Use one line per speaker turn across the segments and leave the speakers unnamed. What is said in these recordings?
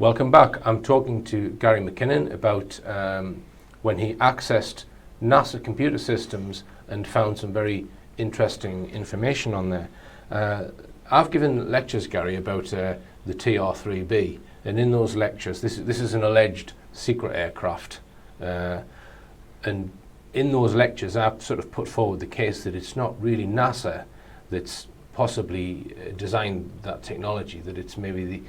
Welcome back. I'm talking to Gary McKinnon about when he accessed NASA computer systems and found some very interesting information on there. I've given lectures, Gary, about the TR-3B, and in those lectures, this is an alleged secret aircraft, and in those lectures I've sort of put forward the case that it's not really NASA that's possibly designed that technology, that it's maybe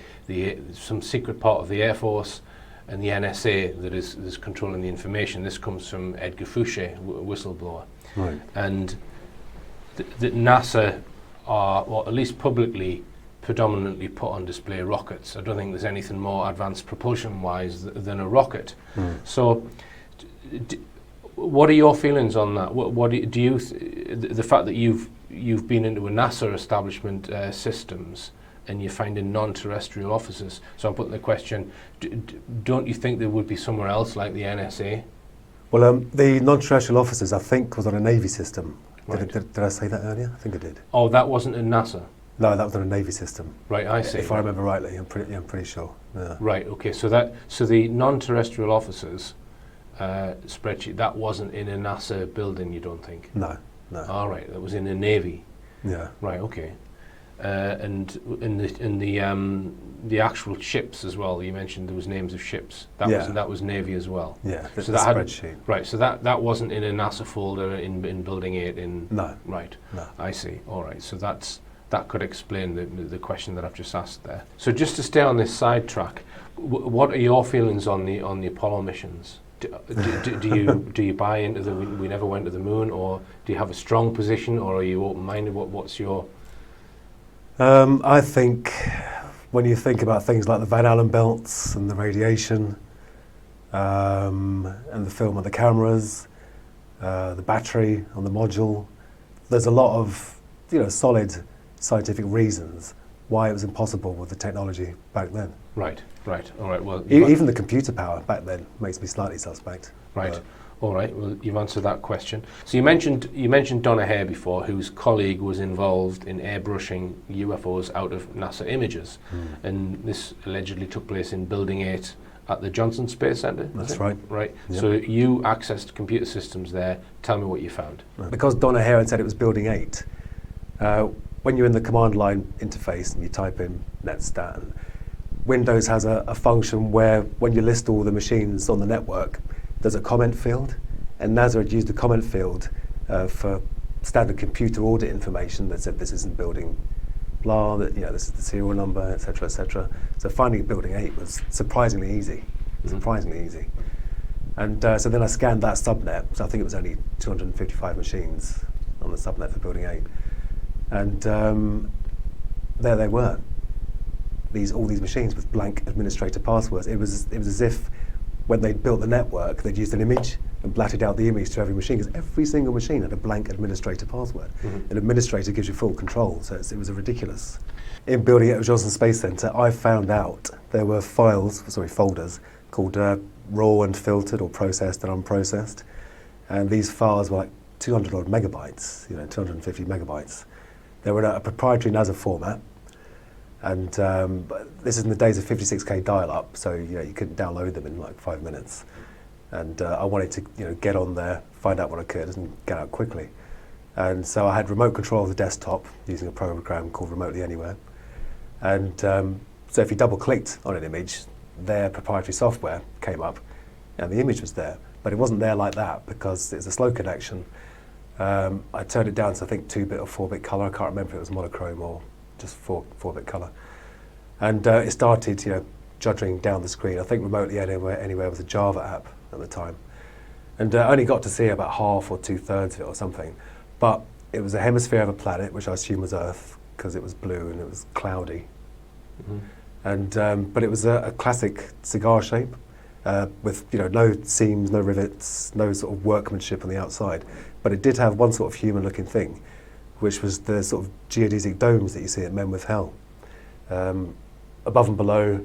some secret part of the Air Force and the NSA that is controlling the information. This comes from Edgar Fouché, whistleblower.
Right.
And that NASA are, or at least publicly, predominantly put on display rockets. I don't think there's anything more advanced propulsion-wise than a rocket. So, what are your feelings on that? What do you the fact that you've been into a NASA establishment systems and you're finding non-terrestrial officers? So I'm putting the question: don't you think there would be somewhere else like the NSA?
Well, the non-terrestrial officers, I think, was on a Navy system.
Right.
Did I say that earlier? I think I did.
Oh, that wasn't in NASA.
No, that was on a Navy system.
Right, I see.
If I remember rightly, I'm pretty sure. Yeah.
Right. Okay. So the non-terrestrial officers spreadsheet, that wasn't in a NASA building, you don't think?
No.
All right. That was in a Navy.
Yeah.
Right. Okay. And in the actual ships as well. You mentioned there was names of ships. That was Navy as well.
Yeah.
So
the
that
spreadsheet.
Right. So that wasn't in a NASA folder in Building 8.
No.
Right.
No.
I see. All right. So that could explain the question that I've just asked there. So just to stay on this sidetrack, what are your feelings on the Apollo missions? Do you buy into the we never went to the moon, or do you have a strong position, or are you open-minded? What's your?
I think when you think about things like the Van Allen belts and the radiation, and the film of the cameras, the battery on the module, there's a lot of solid scientific reasons why it was impossible with the technology back then.
Right. All right. Well,
even the computer power back then makes me slightly suspect.
Right. All right. Well, you've answered that question. So you mentioned Donna Hare before, whose colleague was involved in airbrushing UFOs out of NASA images, and this allegedly took place in Building 8 at the Johnson Space Center.
That's right.
Right.
Yep.
So you accessed computer systems there. Tell me what you found.
Because Donna Hare had said it was Building 8. When you're in the command line interface and you type in netstat, Windows has a function where when you list all the machines on the network, there's a comment field, and NASA had used the comment field for standard computer audit information that said this isn't building blah, that this is the serial number, etc., etc. So finding Building 8 was surprisingly easy, And so then I scanned that subnet, so I think it was only 255 machines on the subnet for Building 8. And there they were, all these machines with blank administrator passwords. It was as if when they'd built the network, they'd used an image and blatted out the image to every machine, because every single machine had a blank administrator password. An administrator gives you full control, so it was ridiculous. In Building 8 at Johnson Space Center, I found out there were folders called raw and filtered, or processed and unprocessed, and these files were like 200 odd megabytes, 250 megabytes. They were in a proprietary NASA format, and this is in the days of 56K dial-up, so you couldn't download them in like 5 minutes. And I wanted to get on there, find out what I could, and get out quickly. And so I had remote control of the desktop using a program called Remotely Anywhere. And so if you double-clicked on an image, their proprietary software came up, and the image was there. But it wasn't there like that because it's a slow connection. I turned it down to, I think, 2-bit or 4-bit color. I can't remember if it was monochrome or just 4-bit color. And it started, juddering down the screen. I think Remotely Anywhere was a Java app at the time. And I only got to see about half or 2/3 of it or something. But it was a hemisphere of a planet, which I assume was Earth, because it was blue and it was cloudy. And but it was a classic cigar shape, with no seams, no rivets, no sort of workmanship on the outside. But it did have one sort of human-looking thing, which was the sort of geodesic domes that you see at Men with Hell. Above and below,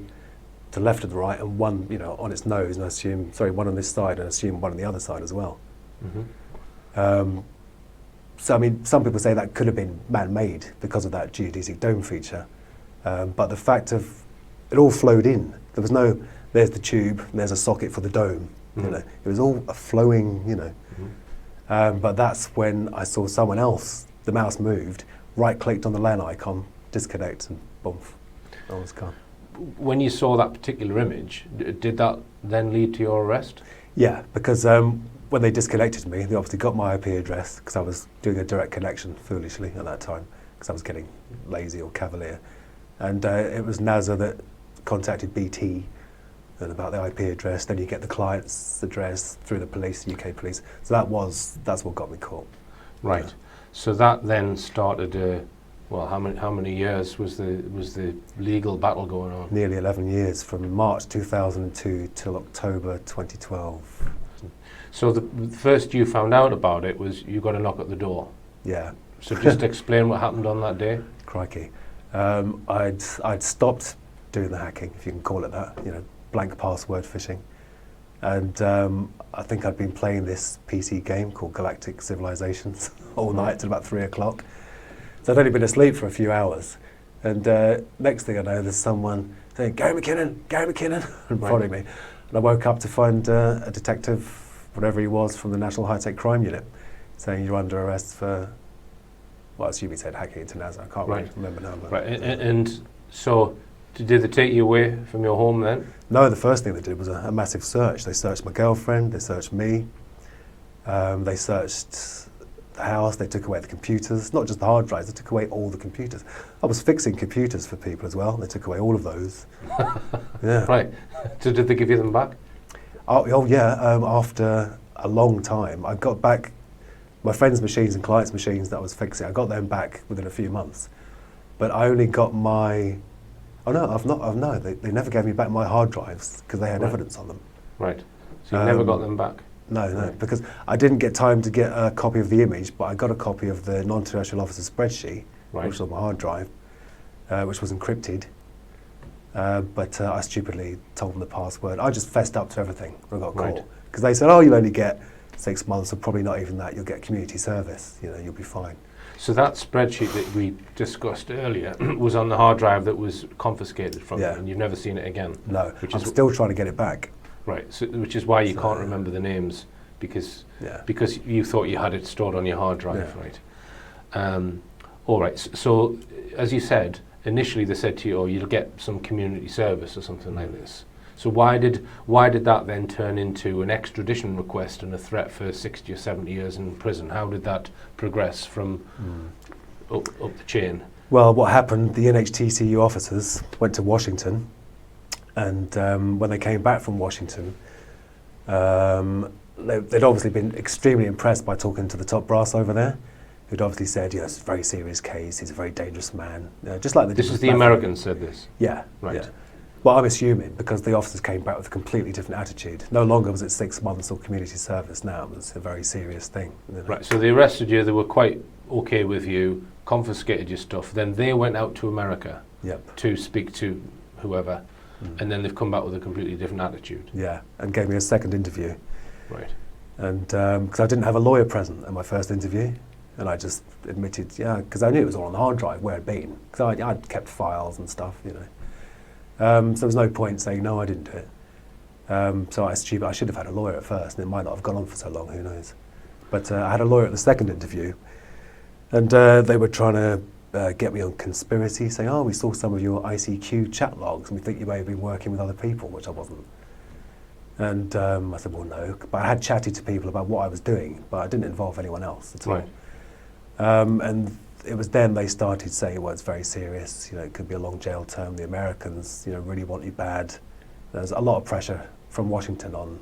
to the left and the right, and one on its nose, and I assume, one on this side, and I assume one on the other side as well. So I mean, some people say that could have been man-made because of that geodesic dome feature. But the fact of it all flowed in. There was no, there's the tube, and there's a socket for the dome.
Mm.
You know, it was all a flowing. You know, but that's when I saw someone else. The mouse moved, right-clicked on the LAN icon, disconnect, and boom, I was gone.
When you saw that particular image, did that then lead to your arrest?
Yeah, because when they disconnected me, they obviously got my IP address because I was doing a direct connection foolishly at that time because I was getting lazy or cavalier. And it was NASA that contacted BT and about the IP address. Then you get the client's address through the police, UK police. So that's what got me caught.
Right.
Yeah.
So that then started. Well, how many years was the legal battle going on?
Nearly 11 years, from March 2002 till October 2012.
So the first you found out about it was you got a knock at the door.
Yeah.
So just explain what happened on that day.
Crikey. I'd stopped doing the hacking, if you can call it that, you know, blank password phishing. And I think I'd been playing this PC game called Galactic Civilizations all night till about 3 o'clock. So I'd only been asleep for a few hours. And next thing I know, there's someone saying, Gary McKinnon, and prodding me. And I woke up to find a detective, whatever he was, from the National High-Tech Crime Unit, saying you're under arrest for, well, I assume he said hacking into NASA. I can't really remember now.
Right, and so did they take you away from your home then?
No, the first thing they did was a massive search. They searched my girlfriend, they searched me, they searched the house, they took away the computers, not just the hard drives, they took away all the computers. I was fixing computers for people as well, they took away all of those. Yeah.
Right, so did they give you them back?
Oh yeah, after a long time, I got back my friends' machines and clients' machines that I was fixing, I got them back within a few months. But I only got my, they never gave me back my hard drives because they had evidence on them.
Right, so you never got them back?
No, because I didn't get time to get a copy of the image, but I got a copy of the non-terrestrial officer spreadsheet, which was on my hard drive, which was encrypted. But I stupidly told them the password. I just fessed up to everything when I got caught. Because they said, oh, you'll only get 6 months, or probably not even that, you'll get community service, you know, you'll be fine.
So that spreadsheet that we discussed earlier was on the hard drive that was confiscated from you, and you've never seen it again?
No, I'm still trying to get it back.
Right, so, which is why you can't remember the names, because you thought you had it stored on your hard drive, right? All right, so as you said, initially they said to you, oh, you'll get some community service or something like this. So why did that then turn into an extradition request and a threat for 60 or 70 years in prison? How did that progress from up the chain? Well,
what happened, the NHTCU officers went to Washington, and when they came back from Washington, they'd obviously been extremely impressed by talking to the top brass over there, who'd obviously said, you know, it's a very serious case, he's a very dangerous man. Just like
this is the Americans said this?
Yeah.
Right.
Yeah. Well, I'm assuming, because the officers came back with a completely different attitude. No longer was it 6 months or community service, now it was a very serious thing. You know?
Right, so they arrested you, they were quite okay with you, confiscated your stuff, then they went out to America to speak to whoever, and then they've come back with a completely different attitude.
Yeah, and gave me a second interview.
Right.
And because I didn't have a lawyer present at my first interview, and I just admitted, because I knew it was all on the hard drive where it'd been, because I'd kept files and stuff, you know. So there was no point saying, no, I didn't do it. So I should have had a lawyer at first, and it might not have gone on for so long, who knows. But I had a lawyer at the second interview, and they were trying to get me on conspiracy, saying, oh, we saw some of your ICQ chat logs, and we think you may have been working with other people, which I wasn't. And I said, well, no. But I had chatted to people about what I was doing, but I didn't involve anyone else at all.
Right.
And it was then they started saying, well, it's very serious, you know, it could be a long jail term, the Americans, you know, really want you bad. There's a lot of pressure from Washington on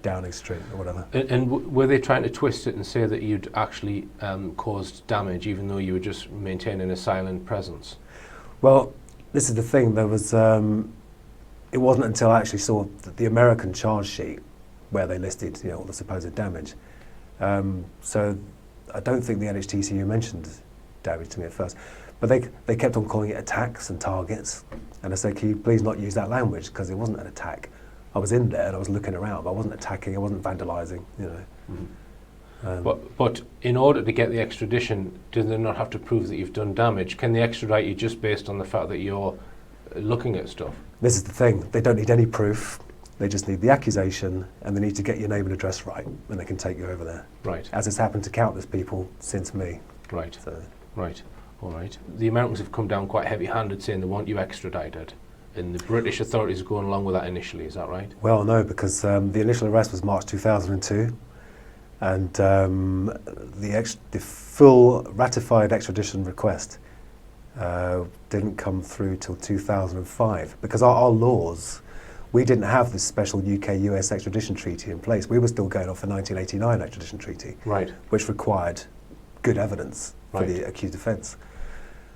Downing Street or whatever.
And were they trying to twist it and say that you'd actually caused damage, even though you were just maintaining a silent presence?
Well, this is the thing, there was, it wasn't until I actually saw the American charge sheet where they listed, you know, all the supposed damage. So I don't think the NHTCU mentioned damage to me at first, but they kept on calling it attacks and targets, and I said, can you please not use that language, because it wasn't an attack. I was in there and I was looking around, but I wasn't attacking, I wasn't vandalising, you know.
But in order to get the extradition, do they not have to prove that you've done damage? Can they extradite you just based on the fact that you're looking at stuff.
This is the thing, they don't need any proof, they just need the accusation, and they need to get your name and address right, and they can take you over there.
Right.
As it's happened to countless people since me.
Right.
So.
Right. All right. The Americans have come down quite heavy-handed, saying they want you extradited, and the British authorities are going along with that initially. Is that right?
Well, no, because the initial arrest was March 2002, and the full ratified extradition request didn't come through till 2005, because our laws, we didn't have this special UK-US extradition treaty in place. We were still going off the 1989 extradition treaty,
Right.
which required good evidence for
Right.
the accused offence.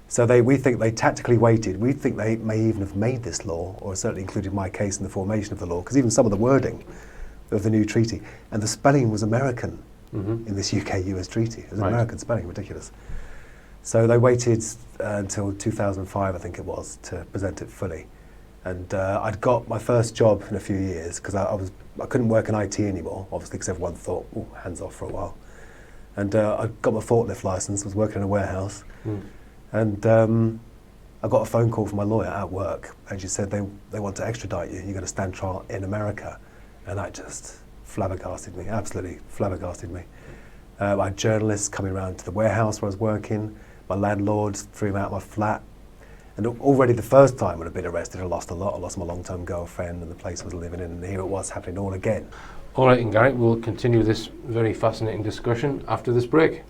So we think they tactically waited. We think they may even have made this law, or certainly included my case in the formation of the law, because even some of the wording of the new treaty, and the spelling was American in this UK-US treaty. It was
Right.
American spelling, ridiculous. So they waited until 2005, I think it was, to present it fully. And I'd got my first job in a few years, because I couldn't work in IT anymore, obviously, because everyone thought, oh, hands off for a while. And I got my forklift license, was working in a warehouse. And I got a phone call from my lawyer at work, and she said they want to extradite you. You're going to stand trial in America. And that just flabbergasted me, absolutely flabbergasted me. I had journalists coming around to the warehouse where I was working. My landlord threw me out of my flat. And already the first time when I'd been arrested, I lost a lot. I lost my long-term girlfriend and the place I was living in, and here it was happening all again.
All right, and Gary, we'll continue this very fascinating discussion after this break.